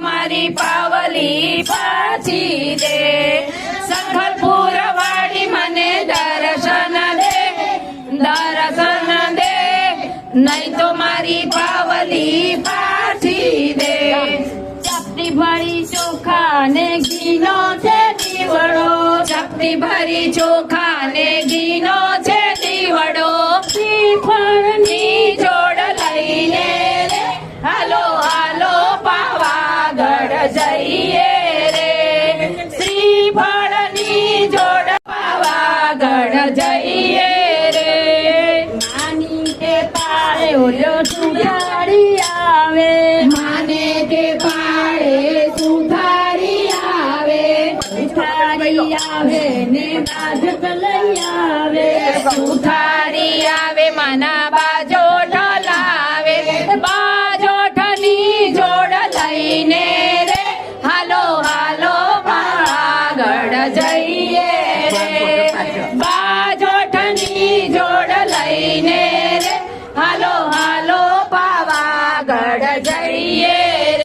મારી પાવલી પાછી દે, સંખલપુર વાળી મને દર્શન દે, દર્શન દે, નહીં તો મારી પાવલી પાછી દે. ચપટી ભરી ચોખા ને ઘીનો છે દીવડો, ચપટી ભરી ચોખા ને ઘીનો છે દીવડો, શ્રીફળની જોડ લઈને રે, હાલો હાલો પાવાગઢ જઈએ રે, શ્રીફળની જોડ પાવાગઢ જઈએ રે. માની કે પાળે ઓલો સુધારી આવે, માને કે પાળે સુધારી આવે, સુધારી આવે ને બાજક લઈ આવે, સુધારી આવે માના